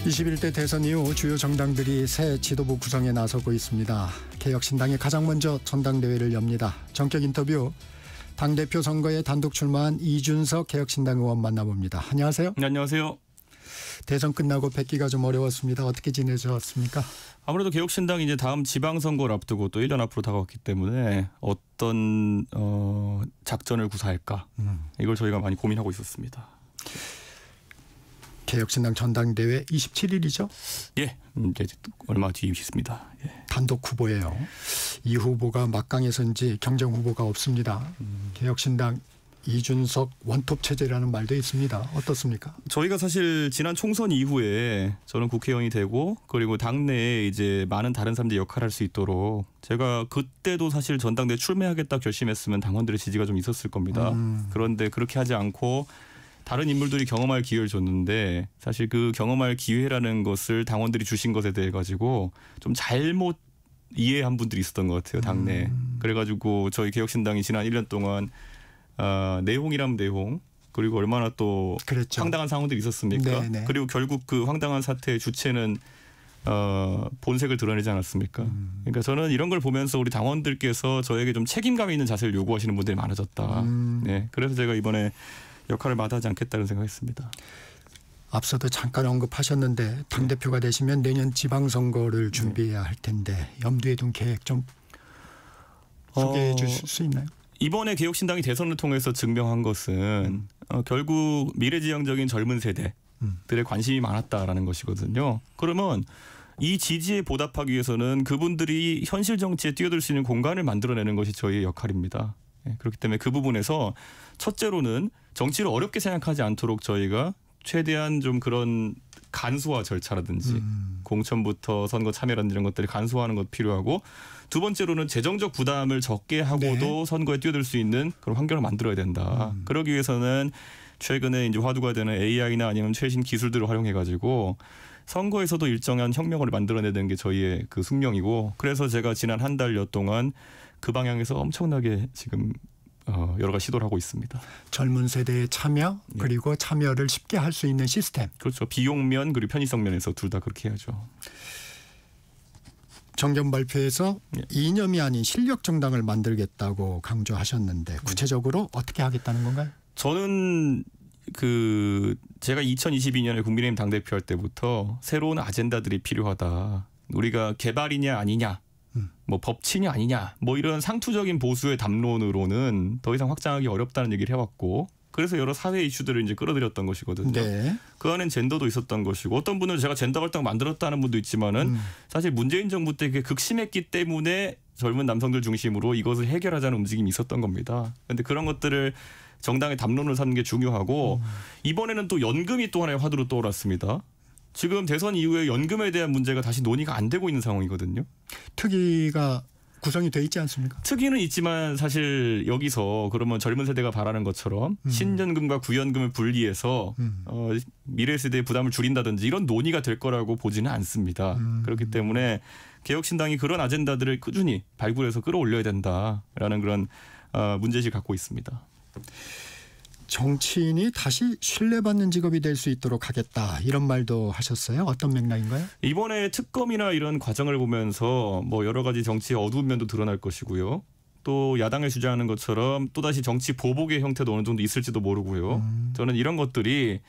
21대 대선 이후 주요 정당들이 새 지도부 구성에 나서고 있습니다. 개혁신당이 가장 먼저 전당대회를 엽니다. 전격 인터뷰 당대표 선거에 단독 출마한 이준석 개혁신당 의원 만나봅니다. 안녕하세요. 네, 안녕하세요. 대선 끝나고 뵙기가 좀 어려웠습니다. 어떻게 지내셨습니까? 아무래도 개혁신당이 이제 다음 지방선거를 앞두고 또 1년 앞으로 다가왔기 때문에 어떤 작전을 구사할까 이걸 저희가 많이 고민하고 있었습니다. 개혁신당 전당대회 27일이죠? 예, 이제 얼마 뒤에 있습니다. 예. 단독 후보예요. 이 후보가 막강해서인지 경쟁 후보가 없습니다. 개혁신당 이준석 원톱 체제라는 말도 있습니다. 어떻습니까? 저희가 사실 지난 총선 이후에 저는 국회의원이 되고 그리고 당내에 이제 많은 다른 사람들이 역할을 할 수 있도록 제가 그때도 사실 전당대회 출마하겠다 결심했으면 당원들의 지지가 좀 있었을 겁니다. 그런데 그렇게 하지 않고 다른 인물들이 경험할 기회를 줬는데 사실 그 경험할 기회라는 것을 당원들이 주신 것에 대해 가지고 좀 잘못 이해한 분들이 있었던 것 같아요. 당내에. 그래가지고 저희 개혁신당이 지난 1년 동안 내홍이라면 내홍 그리고 얼마나 또 그랬죠. 황당한 상황들이 있었습니까? 네네. 그리고 결국 그 황당한 사태의 주체는 본색을 드러내지 않았습니까? 그러니까 저는 이런 걸 보면서 우리 당원들께서 저에게 좀 책임감 있는 자세를 요구하시는 분들이 많아졌다. 네, 그래서 제가 이번에 역할을 마다하지 않겠다는 생각했습니다. 앞서도 잠깐 언급하셨는데 당대표가 되시면 내년 지방선거를 준비해야 할 텐데 염두에 둔 계획 좀 소개해 주실 수 있나요? 이번에 개혁신당이 대선을 통해서 증명한 것은 결국 미래지향적인 젊은 세대들의 관심이 많았다라는 것이거든요. 그러면 이 지지에 보답하기 위해서는 그분들이 현실 정치에 뛰어들 수 있는 공간을 만들어내는 것이 저희의 역할입니다. 그렇기 때문에 그 부분에서 첫째로는 정치를 어렵게 생각하지 않도록 저희가 최대한 좀 그런 간소화 절차라든지 공천부터 선거 참여라든지 이런 것들을 간소화하는 것도 필요하고 두 번째로는 재정적 부담을 적게 하고도 선거에 뛰어들 수 있는 그런 환경을 만들어야 된다. 그러기 위해서는 최근에 이제 화두가 되는 AI나 아니면 최신 기술들을 활용해 가지고 선거에서도 일정한 혁명을 만들어내는 게 저희의 그 숙명이고 그래서 제가 지난 한 달여 동안 그 방향에서 엄청나게 지금 여러 가지 시도를 하고 있습니다. 젊은 세대의 참여 그리고 참여를 쉽게 할 수 있는 시스템. 그렇죠. 비용면 그리고 편의성 면에서 둘 다 그렇게 해야죠. 정견 발표에서 이념이 아닌 실력 정당을 만들겠다고 강조하셨는데 구체적으로 어떻게 하겠다는 건가요? 저는 제가 2022년에 국민의힘 당대표 할 때부터 새로운 아젠다들이 필요하다. 우리가 개발이냐 아니냐. 뭐 법치냐 아니냐 뭐 이런 상투적인 보수의 담론으로는 더 이상 확장하기 어렵다는 얘기를 해왔고 그래서 여러 사회 이슈들을 이제 끌어들였던 것이거든요. 네. 그 안엔 젠더도 있었던 것이고 어떤 분은 제가 젠더 갈등 만들었다는 분도 있지만은 사실 문재인 정부 때 그게 극심했기 때문에 젊은 남성들 중심으로 이것을 해결하자는 움직임이 있었던 겁니다. 그런데 그런 것들을 정당의 담론을 삼는 게 중요하고 이번에는 또 연금이 또 하나의 화두로 떠올랐습니다. 지금 대선 이후에 연금에 대한 문제가 다시 논의가 안 되고 있는 상황이거든요. 특위가 구성이 돼 있지 않습니까? 특위는 있지만 사실 여기서 그러면 젊은 세대가 바라는 것처럼 신연금과 구연금을 분리해서 미래 세대의 부담을 줄인다든지 이런 논의가 될 거라고 보지는 않습니다. 그렇기 때문에 개혁신당이 그런 아젠다들을 꾸준히 발굴해서 끌어올려야 된다라는 그런 문제의식을 갖고 있습니다. 정치인이 다시 신뢰받는 직업이 될 수 있도록 하겠다 이런 말도 하셨어요. 어떤 맥락인가요? 이번에 특검이나 이런 과정을 보면서 뭐 여러 가지 정치의 어두운 면도 드러날 것이고요. 또 야당을 주장하는 것처럼 또다시 정치 보복의 형태도 어느 정도 있을지도 모르고요. 저는 이런 것들이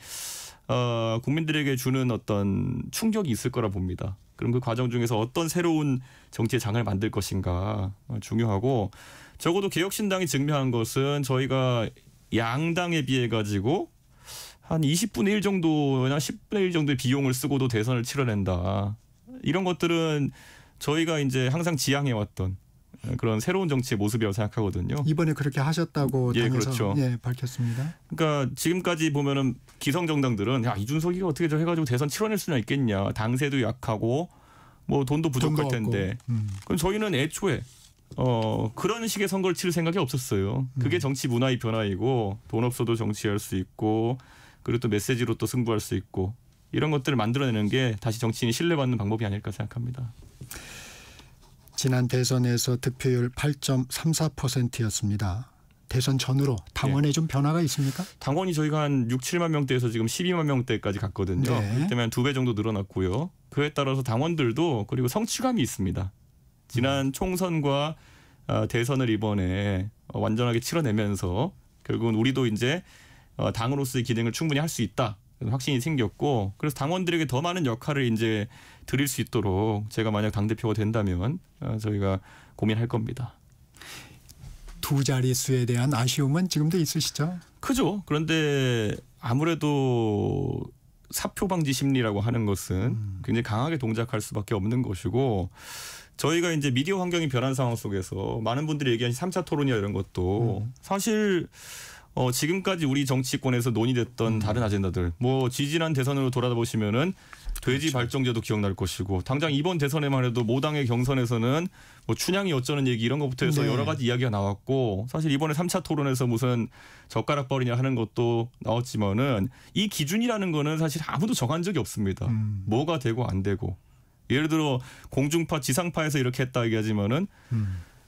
국민들에게 주는 어떤 충격이 있을 거라 봅니다. 그럼 그 과정 중에서 어떤 새로운 정치의 장을 만들 것인가 중요하고 적어도 개혁신당이 증명한 것은 저희가 양당에 비해 가지고 한 20분의 1 정도나 10분의 1 정도의 비용을 쓰고도 대선을 치러낸다. 이런 것들은 저희가 이제 항상 지향해왔던 그런 새로운 정치의 모습이라고 생각하거든요. 이번에 그렇게 하셨다고 당에서 그렇죠. 밝혔습니다. 그러니까 지금까지 보면은 기성 정당들은 야 이준석이가 어떻게 저 해가지고 대선 치러낼 수나 있겠냐. 당세도 약하고 뭐 돈도 부족할 텐데. 그럼 저희는 애초에 그런 식의 선거를 치를 생각이 없었어요. 그게 정치 문화의 변화이고 돈 없어도 정치할 수 있고 그리고 또 메시지로 또 승부할 수 있고 이런 것들을 만들어내는 게 다시 정치인이 신뢰받는 방법이 아닐까 생각합니다. 지난 대선에서 득표율 8.34%였습니다. 대선 전으로 당원에 좀 변화가 있습니까? 당원이 저희가 한 6, 7만 명대에서 지금 12만 명대까지 갔거든요. 네. 그렇기 때문에 2배 정도 늘어났고요. 그에 따라서 당원들도 그리고 성취감이 있습니다. 지난 총선과 대선을 이번에 완전하게 치러내면서 결국은 우리도 이제 당으로서의 기능을 충분히 할 수 있다. 확신이 생겼고 그래서 당원들에게 더 많은 역할을 이제 드릴 수 있도록 제가 만약 당대표가 된다면 저희가 고민할 겁니다. 두 자릿수에 대한 아쉬움은 지금도 있으시죠? 크죠. 그런데 아무래도 사표 방지 심리라고 하는 것은 굉장히 강하게 동작할 수밖에 없는 것이고 저희가 이제 미디어 환경이 변한 상황 속에서 많은 분들이 얘기하는 3차 토론이나 이런 것도 사실 지금까지 우리 정치권에서 논의됐던 다른 아젠다들 뭐 지지난 대선으로 돌아보시면은 돼지 그렇죠. 발정제도 기억날 것이고 당장 이번 대선에만 해도 모당의 경선에서는 뭐 춘향이 어쩌는 얘기 이런 것부터 해서 네. 여러 가지 이야기가 나왔고 사실 이번에 3차 토론에서 무슨 젓가락벌이냐 하는 것도 나왔지만은 이 기준이라는 거는 사실 아무도 정한 적이 없습니다. 뭐가 되고 안 되고 예를 들어 공중파 지상파에서 이렇게 했다 얘기하지만은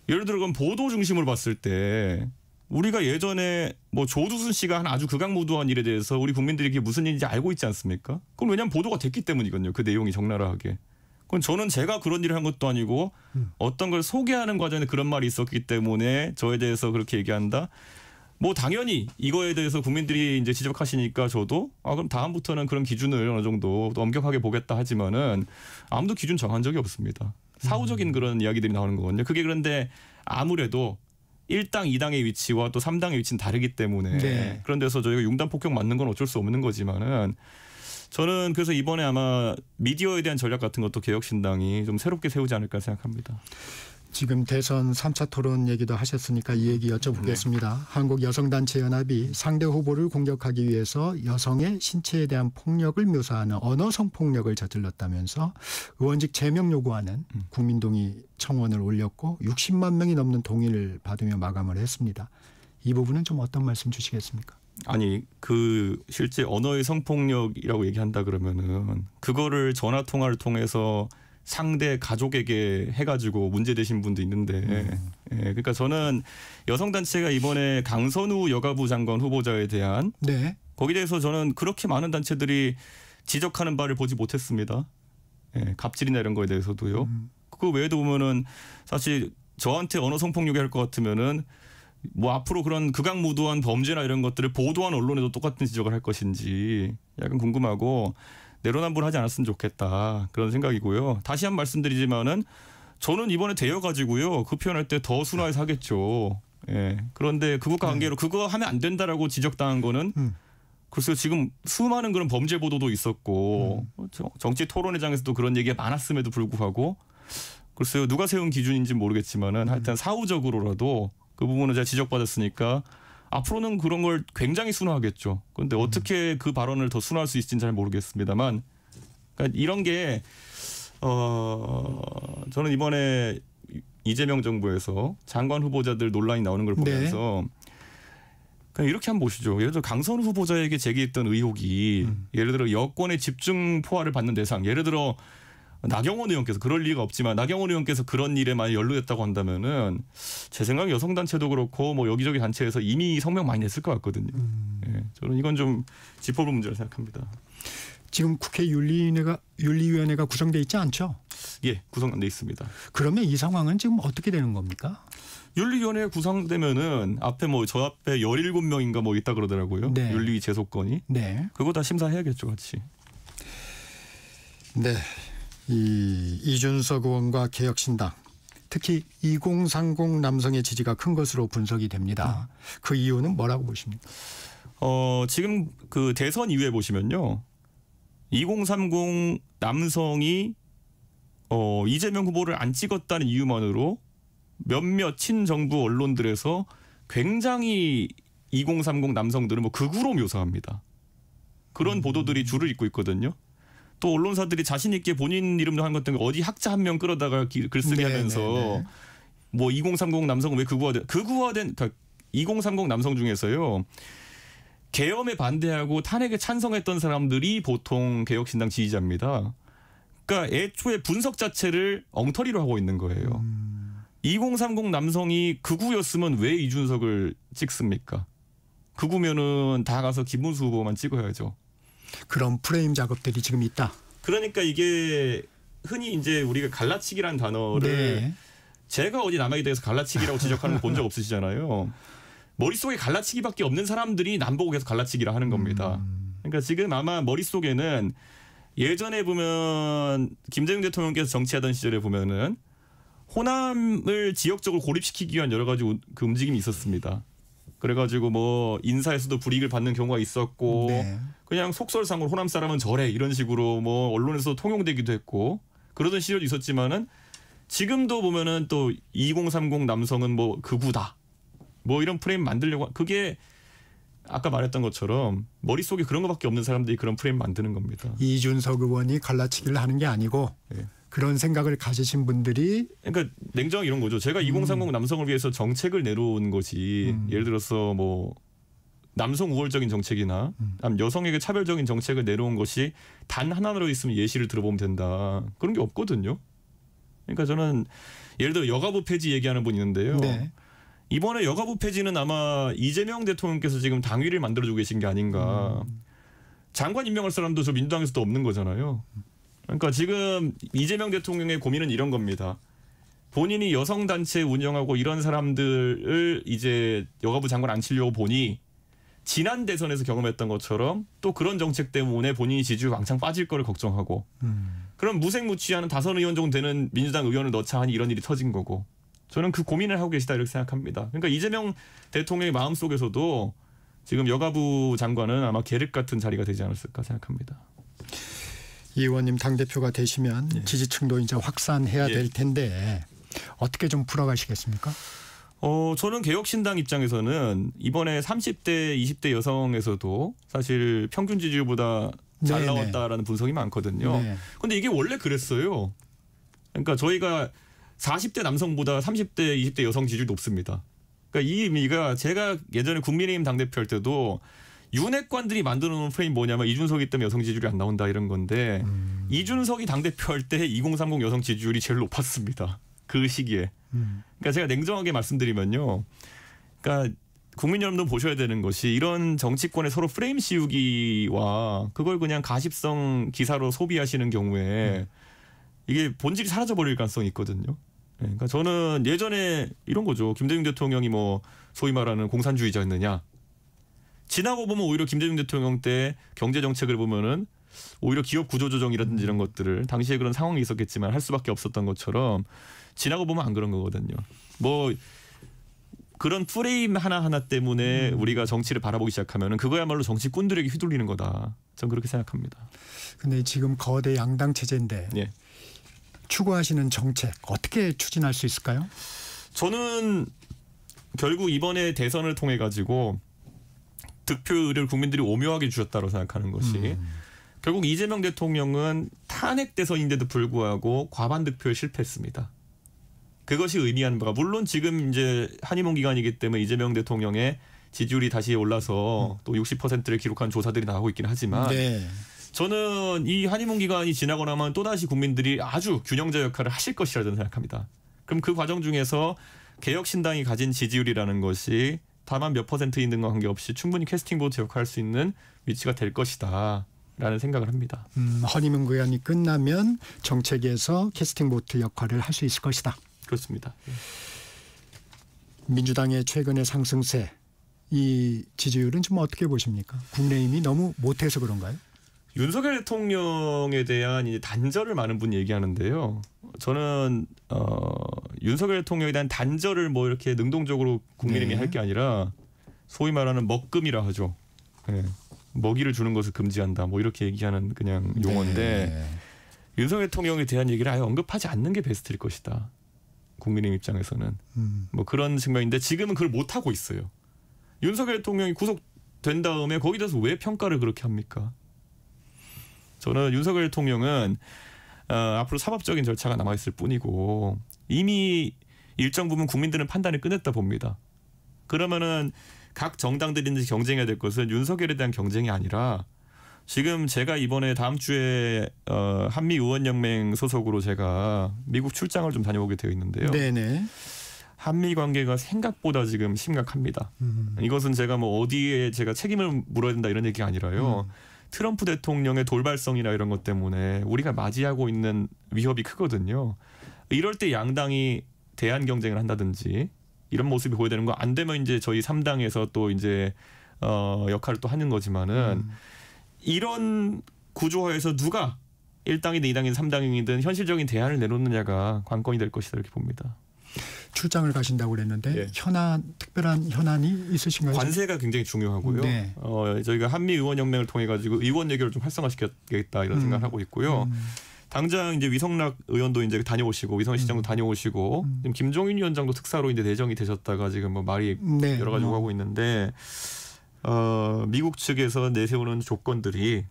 예를 들어 그럼 보도 중심으로 봤을 때 우리가 예전에 뭐 조두순 씨가 한 아주 극악무도한 일에 대해서 우리 국민들이 그게 무슨 일인지 알고 있지 않습니까? 그건 왜냐하면 보도가 됐기 때문이거든요. 그 내용이 적나라하게. 그건 저는 제가 그런 일을 한 것도 아니고 어떤 걸 소개하는 과정에 그런 말이 있었기 때문에 저에 대해서 그렇게 얘기한다. 뭐 당연히 이거에 대해서 국민들이 이제 지적하시니까 저도 그럼 다음부터는 그런 기준을 어느 정도 엄격하게 보겠다 하지만은 아무도 기준 정한 적이 없습니다. 사후적인 그런 이야기들이 나오는 거거든요. 그게 그런데 아무래도 1당, 2당의 위치와 또 3당의 위치는 다르기 때문에 네. 그런 데서 저희가 융단 폭격 맞는 건 어쩔 수 없는 거지만은 저는 그래서 이번에 아마 미디어에 대한 전략 같은 것도 개혁신당이 좀 새롭게 세우지 않을까 생각합니다. 지금 대선 3차 토론 얘기도 하셨으니까 이 얘기 여쭤보겠습니다. 네. 한국여성단체연합이 상대 후보를 공격하기 위해서 여성의 신체에 대한 폭력을 묘사하는 언어 성폭력을 저질렀다면서 의원직 제명 요구하는 국민동의 청원을 올렸고 60만 명이 넘는 동의를 받으며 마감을 했습니다. 이 부분은 좀 어떤 말씀 주시겠습니까? 아니 그 실제 언어의 성폭력이라고 얘기한다 그러면은 그거를 전화 통화를 통해서 상대 가족에게 해가지고 문제되신 분도 있는데 예, 그러니까 저는 여성단체가 이번에 강선우 여가부 장관 후보자에 대한 네. 거기에 대해서 저는 그렇게 많은 단체들이 지적하는 바를 보지 못했습니다. 예, 갑질이나 이런 거에 대해서도요. 그 외에도 보면은 사실 저한테 언어 성폭력이 할 것 같으면은 뭐 앞으로 그런 극악무도한 범죄나 이런 것들을 보도한 언론에도 똑같은 지적을 할 것인지 약간 궁금하고 내로남불하지 않았으면 좋겠다 그런 생각이고요. 다시 한 번 말씀드리지만은 저는 이번에 되어가지고요 그 표현할 때 더 순화해서 하겠죠. 예. 그런데 그것과 관계로 그거 하면 안 된다라고 지적당한 거는 글쎄요 지금 수많은 그런 범죄 보도도 있었고 정치 토론회장에서도 그런 얘기가 많았음에도 불구하고 글쎄요 누가 세운 기준인지 모르겠지만은 하여튼 사후적으로라도 그 부분을 제가 지적받았으니까 앞으로는 그런 걸 굉장히 순화하겠죠. 그런데 어떻게 그 발언을 더 순화할 수 있을지는 잘 모르겠습니다만 그러니까 이런 게 저는 이번에 이재명 정부에서 장관 후보자들 논란이 나오는 걸 보면서 그냥 이렇게 한번 보시죠. 예를 들어 강선우 후보자에게 제기했던 의혹이 예를 들어 여권의 집중 포화를 받는 대상 예를 들어 나경원 의원께서 그럴 리가 없지만 나경원 의원께서 그런 일에 많이 연루됐다고 한다면은 제 생각에 여성단체도 그렇고 뭐 여기저기 단체에서 이미 성명 많이 냈을 것 같거든요. 예, 저는 이건 좀 짚어볼 문제라 생각합니다. 지금 국회 윤리위원회가 구성돼 있지 않죠? 예, 구성돼 있습니다. 그러면 이 상황은 지금 어떻게 되는 겁니까? 윤리위원회 구성되면은 앞에 뭐 저 앞에 17명인가 뭐 있다 그러더라고요. 네. 윤리위 제소권이. 네. 그거 다 심사해야겠죠, 같이. 네. 이준석 의원과 개혁신당 특히 2030 남성의 지지가 큰 것으로 분석이 됩니다. 그 이유는 뭐라고 보십니까? 지금 그 대선 이후에 보시면요. 2030 남성이 이재명 후보를 안 찍었다는 이유만으로 몇몇 친정부 언론들에서 굉장히 2030 남성들은 뭐 극우로 묘사합니다. 그런 보도들이 줄을 잇고 있거든요. 또 언론사들이 자신 있게 본인 이름도 한 것 때문에 어디 학자 한 명 끌어다가 글쓰기 하면서 뭐 2030 남성은 왜 극우화된 그러니까 2030 남성 중에서요. 계엄에 반대하고 탄핵에 찬성했던 사람들이 보통 개혁신당 지지자입니다. 그러니까 애초에 분석 자체를 엉터리로 하고 있는 거예요. 2030 남성이 극우였으면 왜 이준석을 찍습니까? 극우면은 다 가서 김문수 후보만 찍어야죠. 그런 프레임 작업들이 지금 있다. 그러니까 이게 흔히 이제 우리가 갈라치기라는 단어를 네. 제가 어디 남에게 대해서 갈라치기라고 지적하는 거 본 적 없으시잖아요. 머릿속에 갈라치기밖에 없는 사람들이 남보고 계속 갈라치기라 하는 겁니다. 그러니까 지금 아마 머릿속에는 예전에 보면 김대중 대통령께서 정치하던 시절에 보면은 호남을 지역적으로 고립시키기 위한 여러 가지 그 움직임이 있었습니다. 그래가지고 뭐 인사에서도 불이익을 받는 경우가 있었고 네. 그냥 속설상으로 호남 사람은 저래 이런 식으로 뭐 언론에서 통용되기도 했고 그러던 시절도 있었지만은 지금도 보면은 또 2030 남성은 뭐 극우다 뭐 이런 프레임 만들려고 그게 아까 말했던 것처럼 머릿속에 그런 것밖에 없는 사람들이 그런 프레임 만드는 겁니다. 이준석 의원이 갈라치기를 하는 게 아니고 네. 그런 생각을 가지신 분들이 그러니까 냉정하게 이런 거죠. 제가 2030 남성을 위해서 정책을 내놓은 것이 예를 들어서 뭐 남성 우월적인 정책이나 여성에게 차별적인 정책을 내놓은 것이 단 하나로 있으면 예시를 들어보면 된다. 그런 게 없거든요. 그러니까 저는 예를 들어 여가부 폐지 얘기하는 분이 있는데요. 네. 이번에 여가부 폐지는 아마 이재명 대통령께서 지금 당위를 만들어주고 계신 게 아닌가. 장관 임명할 사람도 저 민주당에서도 없는 거잖아요. 그러니까 지금 이재명 대통령의 고민은 이런 겁니다. 본인이 여성단체 운영하고 이런 사람들을 이제 여가부 장관 앉히려고 보니 지난 대선에서 경험했던 것처럼 또 그런 정책 때문에 본인이 지지율 왕창 빠질 거를 걱정하고 그럼 무색무취하는 다선 의원 정도 되는 민주당 의원을 넣자 하니 이런 일이 터진 거고 저는 그 고민을 하고 계시다 이렇게 생각합니다. 그러니까 이재명 대통령의 마음속에서도 지금 여가부 장관은 아마 계륵 같은 자리가 되지 않았을까 생각합니다. 이 의원님 당대표가 되시면 예. 지지층도 이제 확산해야 예. 될 텐데 어떻게 좀 풀어가시겠습니까? 저는 개혁신당 입장에서는 이번에 30대, 20대 여성에서도 사실 평균 지지율보다 잘 네네. 나왔다라는 분석이 많거든요. 네. 근데 이게 원래 그랬어요. 그러니까 저희가 40대 남성보다 30대, 20대 여성 지지율이 높습니다. 그러니까 이 의미가 제가 예전에 국민의힘 당대표 할 때도 윤핵관들이 만들어 놓은 프레임 뭐냐면 이준석이 때문에 여성 지지율이 안 나온다 이런 건데 이준석이 당대표 할 때 2030 여성 지지율이 제일 높았습니다. 그 시기에. 그러니까 제가 냉정하게 말씀드리면요. 그러니까 국민 여러분도 보셔야 되는 것이 이런 정치권의 서로 프레임 씌우기와 그걸 그냥 가십성 기사로 소비하시는 경우에 이게 본질이 사라져버릴 가능성이 있거든요. 그러니까 저는 예전에 이런 거죠. 김대중 대통령이 뭐 소위 말하는 공산주의자였느냐. 지나고 보면 오히려 김대중 대통령 때 경제 정책을 보면은 오히려 기업 구조조정이라든지 이런 것들을 당시에 그런 상황이 있었겠지만 할 수밖에 없었던 것처럼 지나고 보면 안 그런 거거든요. 뭐 그런 프레임 하나하나 때문에 우리가 정치를 바라보기 시작하면은 그거야말로 정치꾼들에게 휘둘리는 거다. 전 그렇게 생각합니다. 근데 지금 거대 양당 체제인데 예. 추구하시는 정책 어떻게 추진할 수 있을까요? 저는 결국 이번에 대선을 통해 가지고 득표를 국민들이 오묘하게 주셨다고 생각하는 것이 결국 이재명 대통령은 탄핵 대선인데도 불구하고 과반 득표에 실패했습니다. 그것이 의미하는 바가 물론 지금 이제 한의문 기간이기 때문에 이재명 대통령의 지지율이 다시 올라서 또 60%를 기록한 조사들이 나오고 있긴 하지만 네. 저는 이 한의문 기간이 지나고 나면 또다시 국민들이 아주 균형자 역할을 하실 것이라 저는 생각합니다. 그럼 그 과정 중에서 개혁신당이 가진 지지율이라는 것이 다만 몇 퍼센트 있는 것 관계없이 충분히 캐스팅 보트 역할을 할 수 있는 위치가 될 것이다 라는 생각을 합니다. 허니문 구간이 끝나면 정책에서 캐스팅 보트 역할을 할 수 있을 것이다. 그렇습니다. 민주당의 최근의 상승세 이 지지율은 좀 어떻게 보십니까? 국민의힘이 너무 못해서 그런가요? 윤석열 대통령에 대한 이제 단절을 많은 분이 얘기하는데요. 저는 윤석열 대통령에 대한 단절을 뭐 이렇게 능동적으로 국민의힘이 네. 할 게 아니라 소위 말하는 먹금이라 하죠. 네. 먹이를 주는 것을 금지한다. 뭐 이렇게 얘기하는 그냥 용어인데 네. 윤석열 대통령에 대한 얘기를 아예 언급하지 않는 게 베스트일 것이다. 국민의힘 입장에서는 뭐 그런 측면인데 지금은 그걸 못 하고 있어요. 윤석열 대통령이 구속된 다음에 거기에 대해서 왜 평가를 그렇게 합니까? 저는 윤석열 대통령은 앞으로 사법적인 절차가 남아있을 뿐이고 이미 일정 부분 국민들은 판단을 끝냈다 봅니다. 그러면은 각 정당들이 경쟁해야 될 것은 윤석열에 대한 경쟁이 아니라 지금 제가 이번에 다음 주에 한미의원연맹 소속으로 제가 미국 출장을 좀 다녀오게 되어 있는데요. 네네. 한미 관계가 생각보다 지금 심각합니다. 이것은 제가 뭐 어디에 제가 책임을 물어야 된다 이런 얘기가 아니라요. 트럼프 대통령의 돌발성이나 이런 것 때문에 우리가 맞이하고 있는 위협이 크거든요. 이럴 때 양당이 대안 경쟁을 한다든지 이런 모습이 보여야 되는 거. 안 되면 이제 저희 3당에서 또 이제 역할을 또 하는 거지만은 이런 구조화에서 누가 1당이든 2당이든 3당이든 현실적인 대안을 내놓느냐가 관건이 될 것이다 이렇게 봅니다. 출장을 가신다고 그랬는데 예. 특별한 현안이 있으신가요? 관세가 굉장히 중요하고요. 네. 저희가 한미 의원연맹을 통해 가지고 의원 얘기를 좀 활성화시켰겠다 이런 생각을 하고 있고요. 당장 이제 위성락 의원도 이제 다녀오시고 위성희 시장도 다녀오시고 지금 김종인 위원장도 특사로 이제 내정이 되셨다가 지금 뭐 말이 네. 여러 가지 오가고 있는데 미국 측에서 내세우는 조건들이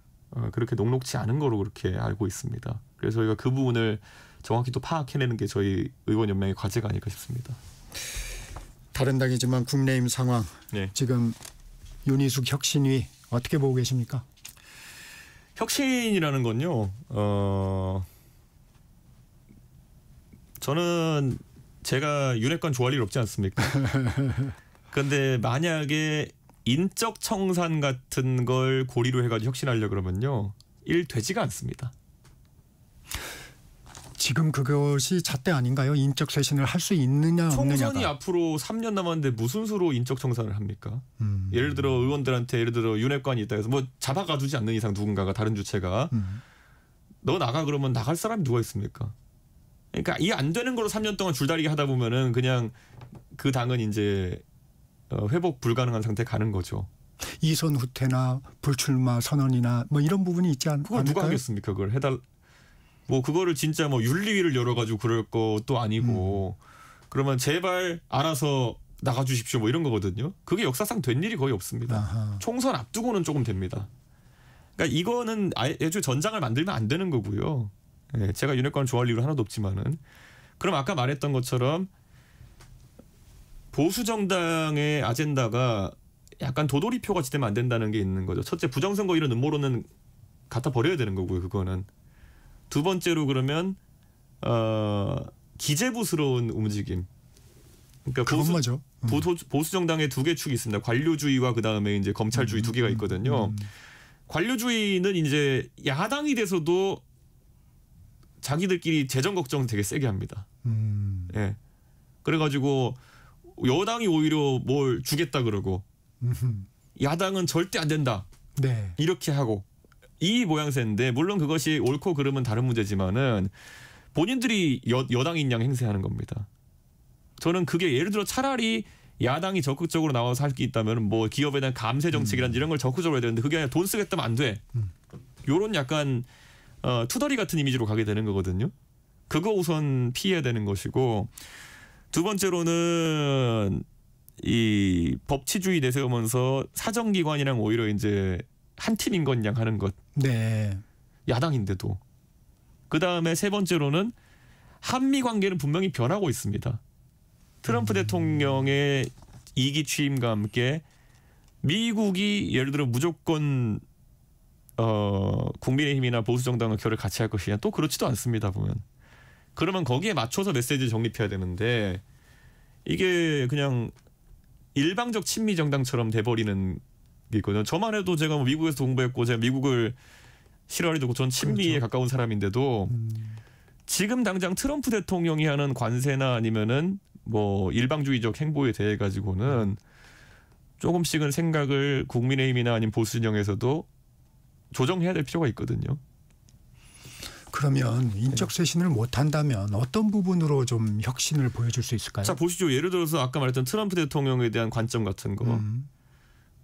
그렇게 녹록치 않은 거로 그렇게 알고 있습니다. 그래서 저희가 그 부분을 정확히 또 파악해내는 게 저희 의원연맹의 과제가 아닐까 싶습니다. 다른 당이지만 국내임 상황 네. 지금 윤희숙 혁신위 어떻게 보고 계십니까? 혁신이라는 건요. 저는 제가 윤핵관 좋아할 일 없지 않습니까? 그런데 만약에 인적 청산 같은 걸 고리로 해가지고 혁신하려 그러면요. 일 되지가 않습니다. 지금 그것이 잣대 아닌가요? 인적 쇄신을 할 수 있느냐 없느냐가. 총선이 앞으로 3년 남았는데 무슨 수로 인적 청산을 합니까? 예를 들어 의원들한테 예를 들어 윤핵관이 있다 해서 뭐 잡아가두지 않는 이상 누군가가 다른 주체가 너 나가 그러면 나갈 사람이 누가 있습니까? 그러니까 이 안 되는 걸로 3년 동안 줄다리기 하다 보면은 그냥 그 당은 이제 회복 불가능한 상태에 가는 거죠. 이선 후퇴나 불출마 선언이나 뭐 이런 부분이 있지 않을까요? 그걸 누가 하겠습니까? 그걸 뭐 그거를 진짜 뭐 윤리위를 열어가지고 그럴 것도 아니고 그러면 제발 알아서 나가주십시오 뭐 이런 거거든요. 그게 역사상 된 일이 거의 없습니다. 아하. 총선 앞두고는 조금 됩니다. 그러니까 이거는 애초에 전장을 만들면 안 되는 거고요. 예, 제가 윤핵관을 좋아할 이유는 하나도 없지만은 그럼 아까 말했던 것처럼 보수 정당의 아젠다가 약간 도돌이표 같이 되면 안 된다는 게 있는 거죠. 첫째 부정선거 이런 음모론은 갖다 버려야 되는 거고요. 그거는. 두 번째로 그러면 기재부스러운 움직임. 그러니까 그건 뭐죠? 보수 정당의 두 개 축이 있습니다. 관료주의와 그 다음에 이제 검찰주의 두 개가 있거든요. 관료주의는 이제 야당이 돼서도 자기들끼리 재정 걱정 되게 세게 합니다. 예. 그래가지고 여당이 오히려 뭘 주겠다 그러고 야당은 절대 안 된다. 네. 이렇게 하고. 이 모양새인데 물론 그것이 옳고 그름은 다른 문제지만은 본인들이 여당인 양 행세하는 겁니다. 저는 그게 예를 들어 차라리 야당이 적극적으로 나와서 할 게 있다면 뭐 기업에 대한 감세 정책이란 이런 걸 적극적으로 해야 되는데 그게 아니라 돈 쓰겠다면 안 돼. 요런 약간 투덜이 같은 이미지로 가게 되는 거거든요. 그거 우선 피해야 되는 것이고 두 번째로는 이 법치주의 내세우면서 사정기관이랑 오히려 이제 한 팀인 건 양 하는 것. 네. 야당인데도. 그 다음에 세 번째로는 한미 관계는 분명히 변하고 있습니다. 트럼프 대통령의 2기 취임과 함께 미국이 예를 들어 무조건 국민의힘이나 보수정당과 결을 같이 할 것이냐 또 그렇지도 않습니다. 보면. 그러면 거기에 맞춰서 메시지를 정립해야 되는데 이게 그냥 일방적 친미 정당처럼 돼버리는 게 있거든요. 저만 해도 제가 뭐 미국에서 공부했고 제가 미국을 싫어하지도 않고 전 친미에 그렇죠. 가까운 사람인데도 지금 당장 트럼프 대통령이 하는 관세나 아니면은 뭐 일방주의적 행보에 대해 가지고는 조금씩은 생각을 국민의힘이나 아니면 보수 진영에서도 조정해야 될 필요가 있거든요. 그러면 인적 쇄신을 못 한다면 어떤 부분으로 좀 혁신을 보여줄 수 있을까요? 자 보시죠. 예를 들어서 아까 말했던 트럼프 대통령에 대한 관점 같은 거.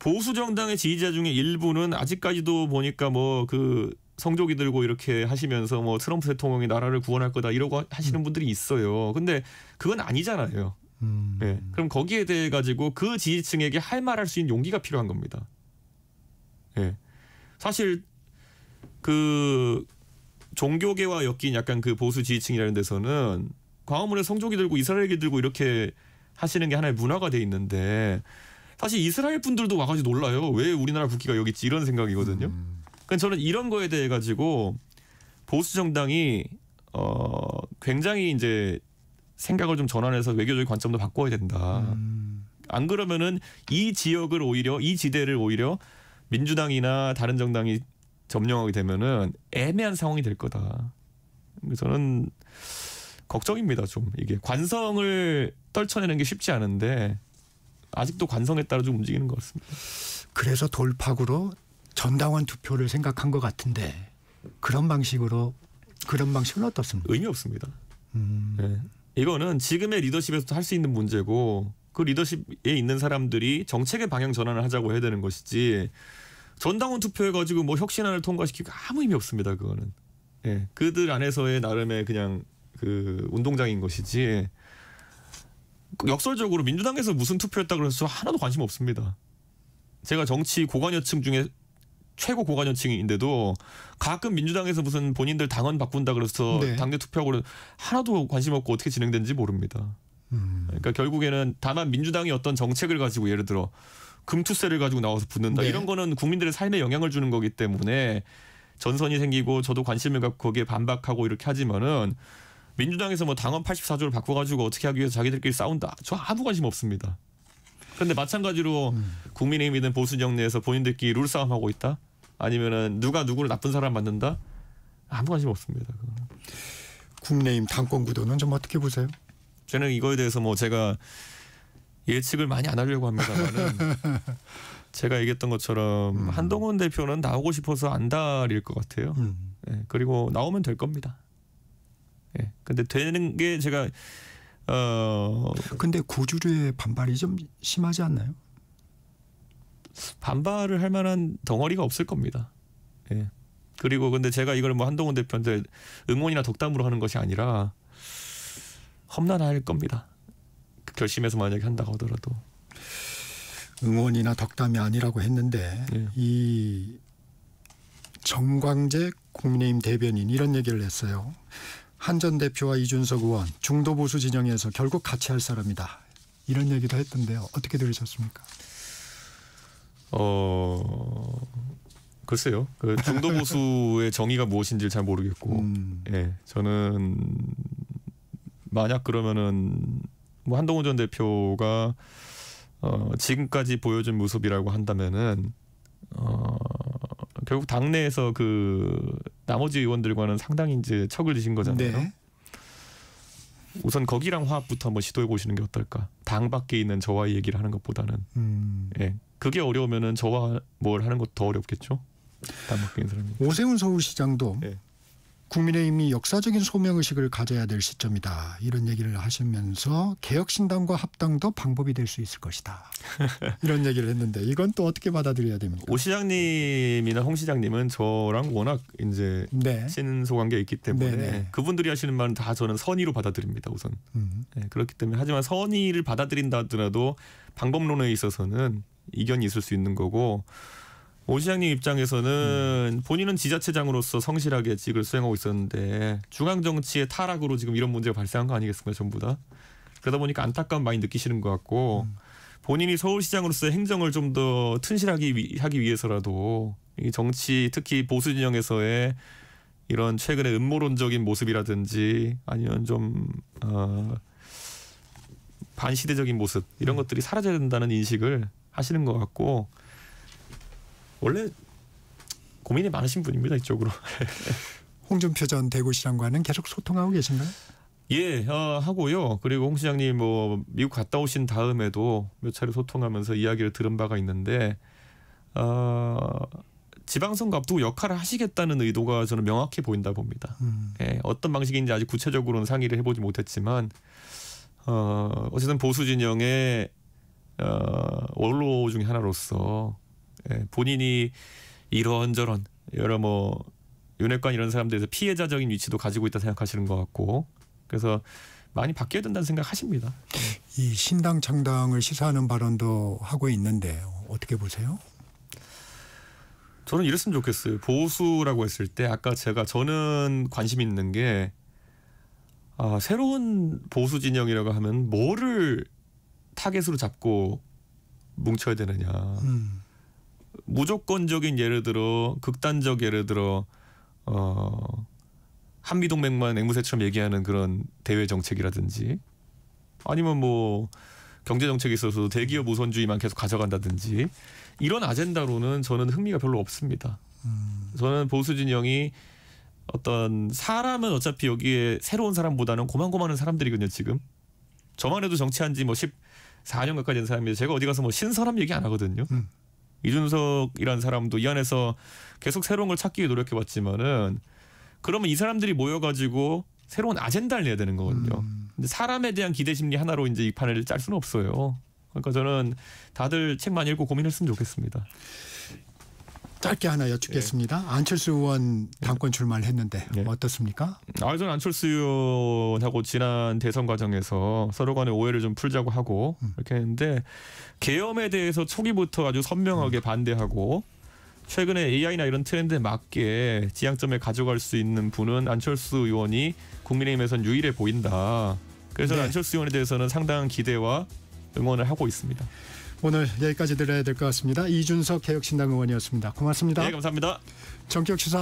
보수 정당의 지지자 중에 일부는 아직까지도 보니까 뭐 그 성조기 들고 이렇게 하시면서 뭐 트럼프 대통령이 나라를 구원할 거다 이러고 하시는 분들이 있어요. 근데 그건 아니잖아요. 네. 그럼 거기에 대해 가지고 그 지지층에게 할 말할 수 있는 용기가 필요한 겁니다. 네. 사실 그 종교계와 엮인 약간 그 보수 지지층이라는 데서는 광화문에 성조기 들고 이스라엘기 들고 이렇게 하시는 게 하나의 문화가 돼 있는데 사실 이스라엘 분들도 와가지고 놀라요. 왜 우리나라 국기가 여기 있지 이런 생각이거든요. 그러니까 저는 이런 거에 대해 가지고 보수 정당이 굉장히 이제 생각을 좀 전환해서 외교적인 관점도 바꿔야 된다. 안 그러면은 이 지역을 오히려 이 지대를 오히려 민주당이나 다른 정당이 점령하게 되면은 애매한 상황이 될 거다. 저는 걱정입니다. 좀 이게 관성을 떨쳐내는 게 쉽지 않은데 아직도 관성에 따라 좀 움직이는 것 같습니다. 그래서 돌파구로 전당원 투표를 생각한 것 같은데 그런 방식은 어떻습니까? 의미 없습니다. 네. 이거는 지금의 리더십에서도 할 수 있는 문제고 그 리더십에 있는 사람들이 정책의 방향 전환을 하자고 해야 되는 것이지 전당원 투표해가지고 뭐 혁신안을 통과시키고 아무 의미 없습니다. 그거는. 예, 그들 안에서의 나름의 그냥 그 운동장인 것이지 역설적으로 민주당에서 무슨 투표했다고 해서 하나도 관심 없습니다. 제가 정치 고관여층 중에 최고 고관여층인데도 가끔 민주당에서 무슨 본인들 당원 바꾼다 그래서 네. 당내 투표하고 하나도 관심 없고 어떻게 진행된지 모릅니다. 그러니까 결국에는 다만 민주당이 어떤 정책을 가지고 예를 들어 금투세를 가지고 나와서 붙는다. 네. 이런 거는 국민들의 삶에 영향을 주는 거기 때문에 전선이 생기고 저도 관심을 갖고 거기에 반박하고 이렇게 하지만은 민주당에서 뭐 당원 84조를 바꿔가지고 어떻게 하기 위해서 자기들끼리 싸운다. 저 아무 관심 없습니다. 그런데 마찬가지로 국민의힘이든 보수정 내에서 본인들끼리 룰싸움하고 있다. 아니면은 누가 누구를 나쁜 사람 만든다. 아무 관심 없습니다. 그거는. 국민의힘 당권 구도는 좀 어떻게 보세요? 저는 이거에 대해서 뭐 제가 예측을 많이 안 하려고 합니다만은 제가 얘기했던 것처럼 한동훈 대표는 나오고 싶어서 안달일 것 같아요. 예, 그리고 나오면 될 겁니다. 예, 근데 되는 게 제가 근데 구주류의 반발이 좀 심하지 않나요? 반발을 할 만한 덩어리가 없을 겁니다. 예. 그리고 근데 제가 이걸 뭐 한동훈 대표한테 응원이나 덕담으로 하는 것이 아니라 험난할 겁니다. 그 결심해서 만약에 한다고 하더라도. 응원이나 덕담이 아니라고 했는데 예. 이 정광재 국민의힘 대변인 이런 얘기를 했어요. 한 전 대표와 이준석 의원 중도 보수 진영에서 결국 같이 할 사람이다. 이런 얘기도 했던데요. 어떻게 들으셨습니까? 글쎄요. 그 중도 보수의 정의가 무엇인지 잘 모르겠고, 예, 저는 만약 그러면은 뭐 한동훈 전 대표가 지금까지 보여준 모습이라고 한다면은 결국 당내에서 그 나머지 의원들과는 상당히 이제 척을 지신 거잖아요. 네. 우선 거기랑 화합부터 한번 시도해 보시는 게 어떨까? 당 밖에 있는 저와의 얘기를 하는 것보다는. 예, 그게 어려우면은 저와 뭘 하는 것도 더 어렵겠죠. 당 밖에 있는 사람이. 오세훈 서울시장도 예. 국민의힘이 역사적인 소명의식을 가져야 될 시점이다. 이런 얘기를 하시면서 개혁신당과 합당도 방법이 될 수 있을 것이다. 이런 얘기를 했는데 이건 또 어떻게 받아들여야 됩니까? 오 시장님이나 홍 시장님은 저랑 워낙 이제 네. 친소 관계가 있기 때문에 네네. 그분들이 하시는 말은 다 저는 선의로 받아들입니다. 우선. 네, 그렇기 때문에 하지만 선의를 받아들인다 하더라도 방법론에 있어서는 이견이 있을 수 있는 거고 오 시장님 입장에서는 본인은 지자체장으로서 성실하게 직을 수행하고 있었는데 중앙정치의 타락으로 지금 이런 문제가 발생한 거 아니겠습니까? 전부 다. 그러다 보니까 안타까움 많이 느끼시는 것 같고 본인이 서울시장으로서 행정을 좀 더 튼실하게 하기 위해서라도 이 정치 특히 보수 진영에서의 이런 최근의 음모론적인 모습이라든지 아니면 좀 반시대적인 모습 이런 것들이 사라져야 된다는 인식을 하시는 것 같고 원래 고민이 많으신 분입니다. 이쪽으로. 홍준표 전 대구시장과는 계속 소통하고 계신가요? 예, 하고요. 그리고 홍 시장님 뭐 미국 갔다 오신 다음에도 몇 차례 소통하면서 이야기를 들은 바가 있는데 지방선거 앞두고 역할을 하시겠다는 의도가 저는 명확해 보인다 봅니다. 예, 어떤 방식인지 아직 구체적으로는 상의를 해보지 못했지만 어쨌든 보수 진영의 원로 중에 하나로서 예, 본인이 이런저런 여러 뭐 윤핵관 이런 사람들에서 피해자적인 위치도 가지고 있다 생각하시는 것 같고 그래서 많이 바뀌어야 된다는 생각하십니다. 이 신당 창당을 시사하는 발언도 하고 있는데 어떻게 보세요? 저는 이랬으면 좋겠어요. 보수라고 했을 때 아까 저는 관심 있는 게 새로운 보수 진영이라고 하면 뭐를 타겟으로 잡고 뭉쳐야 되느냐. 무조건적인 예를 들어 극단적 예를 들어 한미동맹만 앵무새처럼 얘기하는 그런 대외 정책이라든지 아니면 뭐 경제 정책에 있어서 대기업 우선주의만 계속 가져간다든지 이런 아젠다로는 저는 흥미가 별로 없습니다. 저는 보수 진영이 어떤 사람은 어차피 여기에 새로운 사람보다는 고만고만한 사람들이거든요. 지금 저만 해도 정치한 지 뭐 14년 가까이 된 사람인데 제가 어디 가서 뭐 신사람 얘기 안 하거든요. 이준석이라는 사람도 이 안에서 계속 새로운 걸 찾기 위해 노력해봤지만은 그러면 이 사람들이 모여가지고 새로운 아젠다를 내야 되는 거거든요. 근데 사람에 대한 기대 심리 하나로 이제 이 판을 짤 수는 없어요. 그러니까 저는 다들 책 많이 읽고 고민했으면 좋겠습니다. 짧게 하나 여쭙겠습니다. 안철수 의원 당권 출마를 했는데 어떻습니까? 저는 안철수 의원하고 지난 대선 과정에서 서로 간의 오해를 좀 풀자고 하고 이렇게 했는데 계엄에 대해서 초기부터 아주 선명하게 반대하고 최근에 AI나 이런 트렌드에 맞게 지향점에 가져갈 수 있는 분은 안철수 의원이 국민의힘에선 유일해 보인다. 그래서 안철수 의원에 대해서는 상당한 기대와 응원을 하고 있습니다. 오늘 여기까지 들어야 될 것 같습니다. 이준석 개혁신당 의원이었습니다. 고맙습니다. 네, 감사합니다. 정격 시사